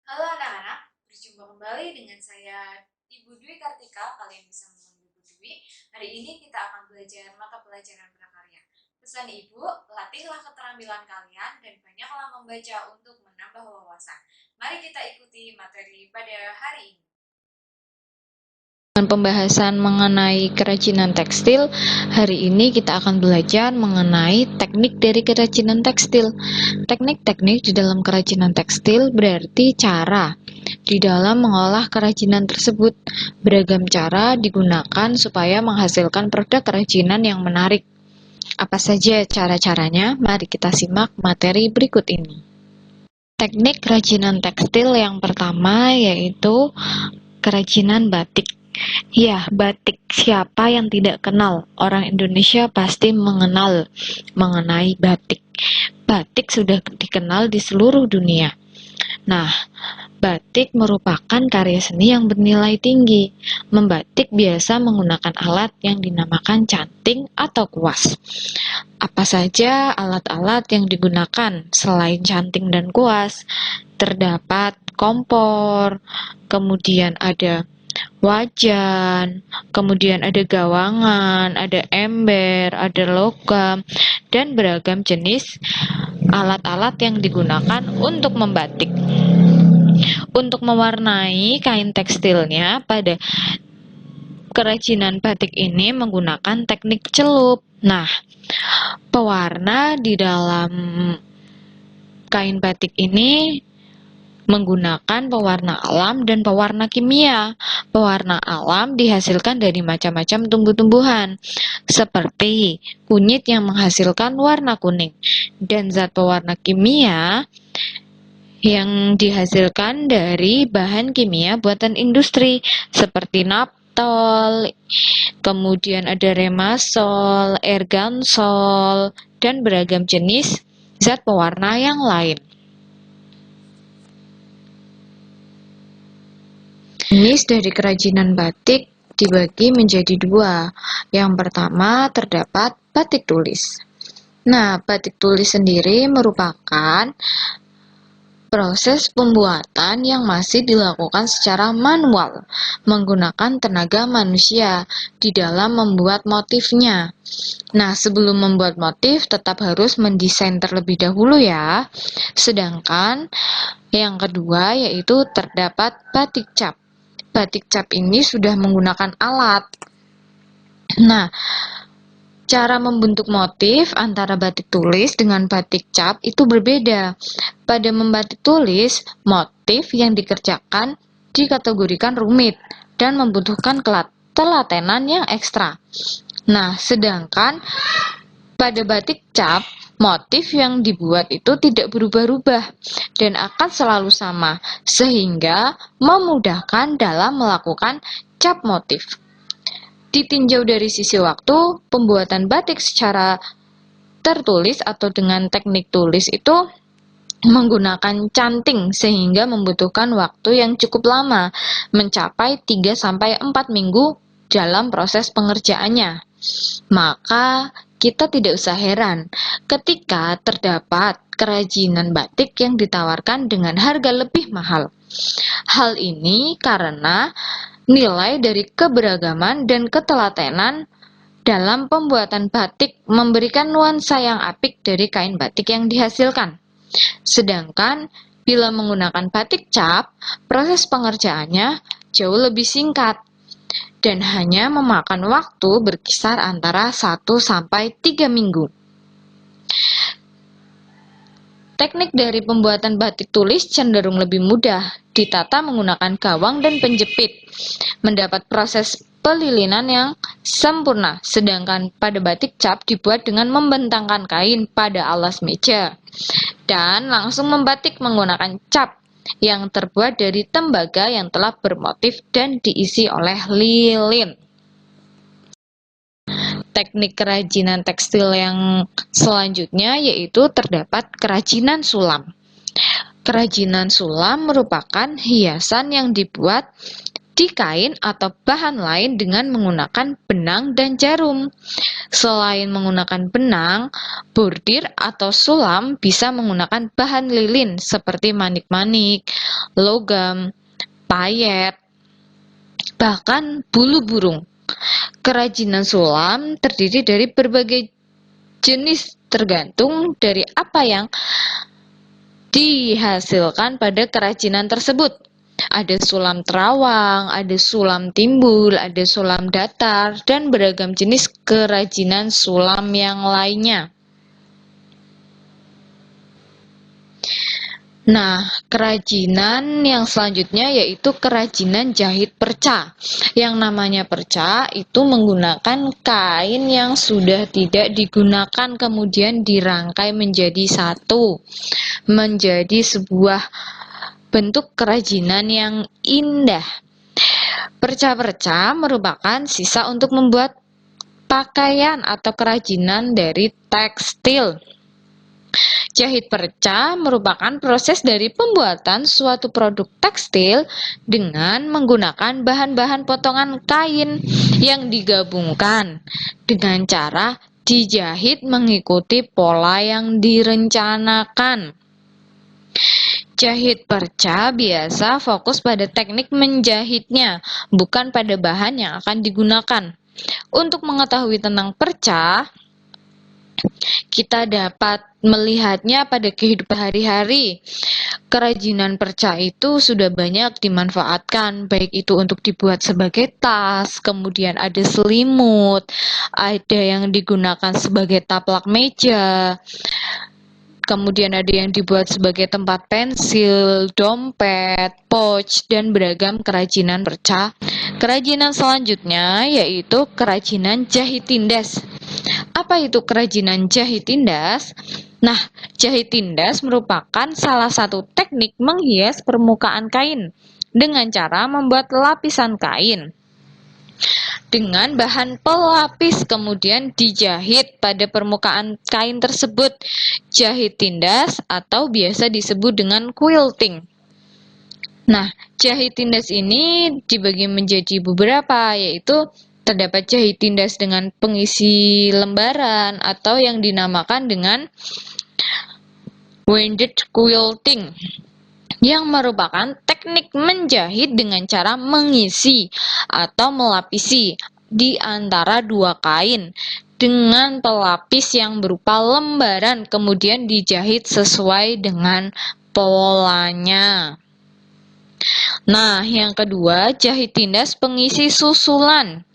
Halo anak-anak, berjumpa kembali dengan saya Ibu Dwi Kartika. Kalian bisa memanggil Ibu Dwi. Hari ini kita akan belajar mata pelajaran prakarya. Pesan Ibu, latihlah keterampilan kalian dan banyaklah membaca untuk menambah wawasan. Mari kita ikuti materi pada hari ini. Dengan pembahasan mengenai kerajinan tekstil, hari ini kita akan belajar mengenai teknik dari kerajinan tekstil. Teknik-teknik di dalam kerajinan tekstil berarti cara di dalam mengolah kerajinan tersebut. Beragam cara digunakan supaya menghasilkan produk kerajinan yang menarik. Apa saja cara-caranya? Mari kita simak materi berikut ini. Teknik kerajinan tekstil yang pertama yaitu kerajinan batik. Ya, batik. Siapa yang tidak kenal? Orang Indonesia pasti mengenal mengenai batik. Batik sudah dikenal di seluruh dunia. Nah, batik merupakan karya seni yang bernilai tinggi. Membatik biasa menggunakan alat yang dinamakan canting atau kuas. Apa saja alat-alat yang digunakan selain canting dan kuas? Terdapat kompor, kemudian ada wajan, kemudian ada gawangan, ada ember, ada logam, dan beragam jenis alat-alat yang digunakan untuk membatik. Untuk mewarnai kain tekstilnya pada kerajinan batik ini menggunakan teknik celup. Nah, pewarna di dalam kain batik ini menggunakan pewarna alam dan pewarna kimia. Pewarna alam dihasilkan dari macam-macam tumbuh-tumbuhan, seperti kunyit yang menghasilkan warna kuning, dan zat pewarna kimia yang dihasilkan dari bahan kimia buatan industri, seperti naptol, kemudian ada remasol, ergansol, dan beragam jenis zat pewarna yang lain. Jenis dari kerajinan batik dibagi menjadi dua. Yang pertama terdapat batik tulis. Nah, batik tulis sendiri merupakan proses pembuatan yang masih dilakukan secara manual, menggunakan tenaga manusia di dalam membuat motifnya. Nah, sebelum membuat motif tetap harus mendesain terlebih dahulu ya. Sedangkan yang kedua yaitu terdapat batik cap. Batik cap ini sudah menggunakan alat. Nah, cara membentuk motif antara batik tulis dengan batik cap itu berbeda. Pada membatik tulis, motif yang dikerjakan dikategorikan rumit dan membutuhkan ketelatenan yang ekstra. Nah, sedangkan pada batik cap, motif yang dibuat itu tidak berubah-ubah dan akan selalu sama, sehingga memudahkan dalam melakukan cap motif. Ditinjau dari sisi waktu, pembuatan batik secara tertulis atau dengan teknik tulis itu menggunakan canting sehingga membutuhkan waktu yang cukup lama, mencapai 3-4 minggu dalam proses pengerjaannya. Maka kita tidak usah heran ketika terdapat kerajinan batik yang ditawarkan dengan harga lebih mahal. Hal ini karena nilai dari keberagaman dan ketelatenan dalam pembuatan batik memberikan nuansa yang apik dari kain batik yang dihasilkan. Sedangkan bila menggunakan batik cap, proses pengerjaannya jauh lebih singkat dan hanya memakan waktu berkisar antara 1-3 minggu. Teknik dari pembuatan batik tulis cenderung lebih mudah, ditata menggunakan gawang dan penjepit, mendapat proses pelilinan yang sempurna, sedangkan pada batik cap dibuat dengan membentangkan kain pada alas meja, dan langsung membatik menggunakan cap yang terbuat dari tembaga yang telah bermotif dan diisi oleh lilin. Teknik kerajinan tekstil yang selanjutnya yaitu terdapat kerajinan sulam. Kerajinan sulam merupakan hiasan yang dibuat di kain atau bahan lain dengan menggunakan benang dan jarum. Selain menggunakan benang, bordir atau sulam bisa menggunakan bahan lilin seperti manik-manik, logam, payet, bahkan bulu burung. Kerajinan sulam terdiri dari berbagai jenis tergantung dari apa yang dihasilkan pada kerajinan tersebut. Ada sulam terawang, ada sulam timbul, ada sulam datar, dan beragam jenis kerajinan sulam yang lainnya. Nah, kerajinan yang selanjutnya yaitu kerajinan jahit perca. Yang namanya perca itu menggunakan kain yang sudah tidak digunakan kemudian dirangkai menjadi satu, menjadi sebuah bentuk kerajinan yang indah. Perca-perca merupakan sisa untuk membuat pakaian atau kerajinan dari tekstil. Jahit perca merupakan proses dari pembuatan suatu produk tekstil dengan menggunakan bahan-bahan potongan kain yang digabungkan dengan cara dijahit mengikuti pola yang direncanakan. Jahit perca biasa fokus pada teknik menjahitnya, bukan pada bahan yang akan digunakan. Untuk mengetahui tentang perca, kita dapat melihatnya pada kehidupan sehari-hari. Kerajinan perca itu sudah banyak dimanfaatkan, baik itu untuk dibuat sebagai tas, kemudian ada selimut, ada yang digunakan sebagai taplak meja, kemudian ada yang dibuat sebagai tempat pensil, dompet, pouch, dan beragam kerajinan perca. Kerajinan selanjutnya yaitu kerajinan jahit tindas. Apa itu kerajinan jahit tindas? Nah, jahit tindas merupakan salah satu teknik menghias permukaan kain dengan cara membuat lapisan kain dengan bahan pelapis kemudian dijahit pada permukaan kain tersebut. Jahit tindas atau biasa disebut dengan quilting. Nah, jahit tindas ini dibagi menjadi beberapa, yaitu terdapat jahit tindas dengan pengisi lembaran atau yang dinamakan dengan winded quilting, yang merupakan teknik menjahit dengan cara mengisi atau melapisi di antara dua kain dengan pelapis yang berupa lembaran kemudian dijahit sesuai dengan polanya. Nah, yang kedua, jahit tindas pengisi susulan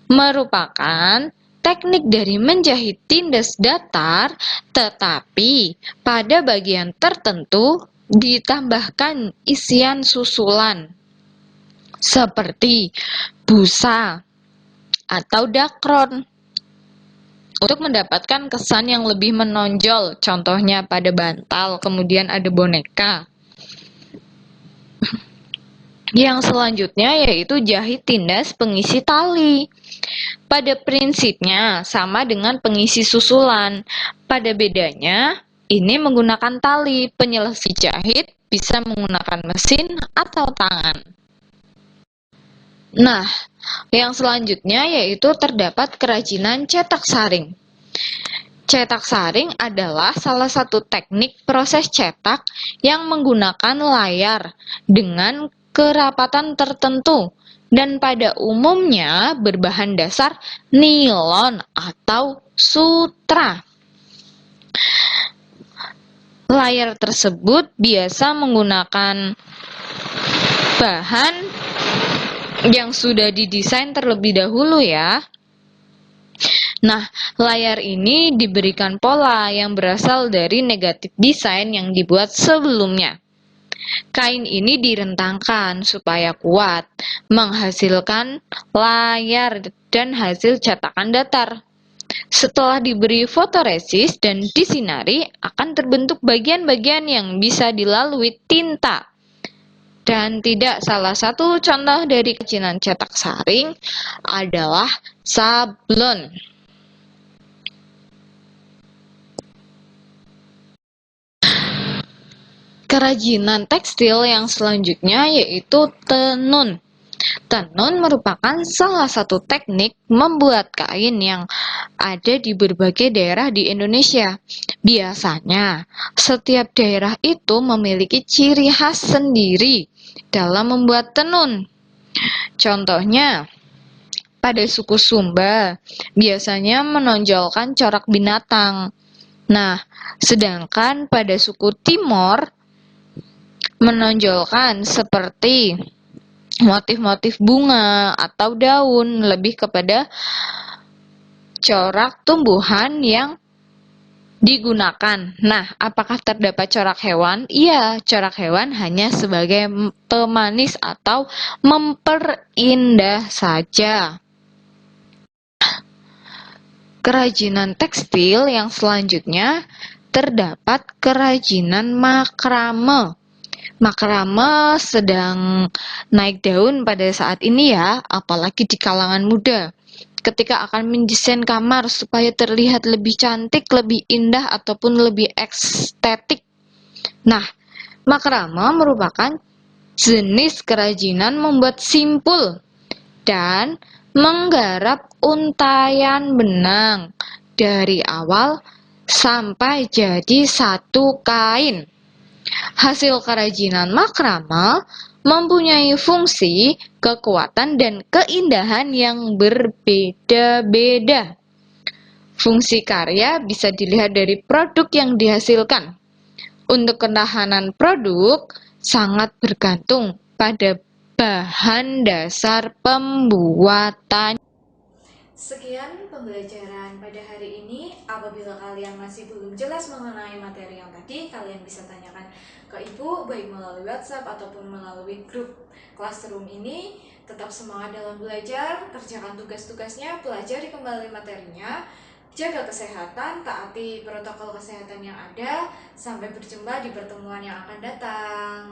merupakan teknik dari menjahit tindas datar, tetapi pada bagian tertentu ditambahkan isian susulan seperti busa atau dakron untuk mendapatkan kesan yang lebih menonjol. Contohnya pada bantal, kemudian ada boneka. Yang selanjutnya yaitu jahit tindas pengisi tali. Pada prinsipnya sama dengan pengisi susulan. Pada bedanya, ini menggunakan tali. Penyelesai jahit bisa menggunakan mesin atau tangan. Nah, yang selanjutnya yaitu terdapat kerajinan cetak saring. Cetak saring adalah salah satu teknik proses cetak yang menggunakan layar dengan kerapatan tertentu dan pada umumnya berbahan dasar nilon atau sutra. Layar tersebut biasa menggunakan bahan yang sudah didesain terlebih dahulu ya. Nah, layar ini diberikan pola yang berasal dari negatif desain yang dibuat sebelumnya. Kain ini direntangkan supaya kuat, menghasilkan layar dan hasil cetakan datar. Setelah diberi fotoresis dan disinari, akan terbentuk bagian-bagian yang bisa dilalui tinta. Dan tidak salah satu contoh dari kerajinan cetak saring adalah sablon. Kerajinan tekstil yang selanjutnya yaitu tenun. Tenun merupakan salah satu teknik membuat kain yang ada di berbagai daerah di Indonesia. Biasanya, setiap daerah itu memiliki ciri khas sendiri dalam membuat tenun. Contohnya, pada suku Sumba, biasanya menonjolkan corak binatang. Nah, sedangkan pada suku Timor, menonjolkan seperti motif-motif bunga atau daun, lebih kepada corak tumbuhan yang digunakan. Nah, apakah terdapat corak hewan? Iya, corak hewan hanya sebagai pemanis atau memperindah saja. Kerajinan tekstil yang selanjutnya terdapat kerajinan makrame. Makrame sedang naik daun pada saat ini ya, apalagi di kalangan muda. Ketika akan mendesain kamar supaya terlihat lebih cantik, lebih indah, ataupun lebih estetik. Nah, makrame merupakan jenis kerajinan membuat simpul dan menggarap untayan benang dari awal sampai jadi satu kain. Hasil kerajinan makrame mempunyai fungsi, kekuatan, dan keindahan yang berbeda-beda. Fungsi karya bisa dilihat dari produk yang dihasilkan. Untuk ketahanan produk sangat bergantung pada bahan dasar pembuatan. Sekian pembelajaran pada hari ini. Apabila kalian masih belum jelas mengenai materi yang tadi, kalian bisa tanyakan ke Ibu baik melalui WhatsApp ataupun melalui grup Classroom ini. Tetap semangat dalam belajar, kerjakan tugas-tugasnya, pelajari kembali materinya, jaga kesehatan, taati protokol kesehatan yang ada. Sampai berjumpa di pertemuan yang akan datang.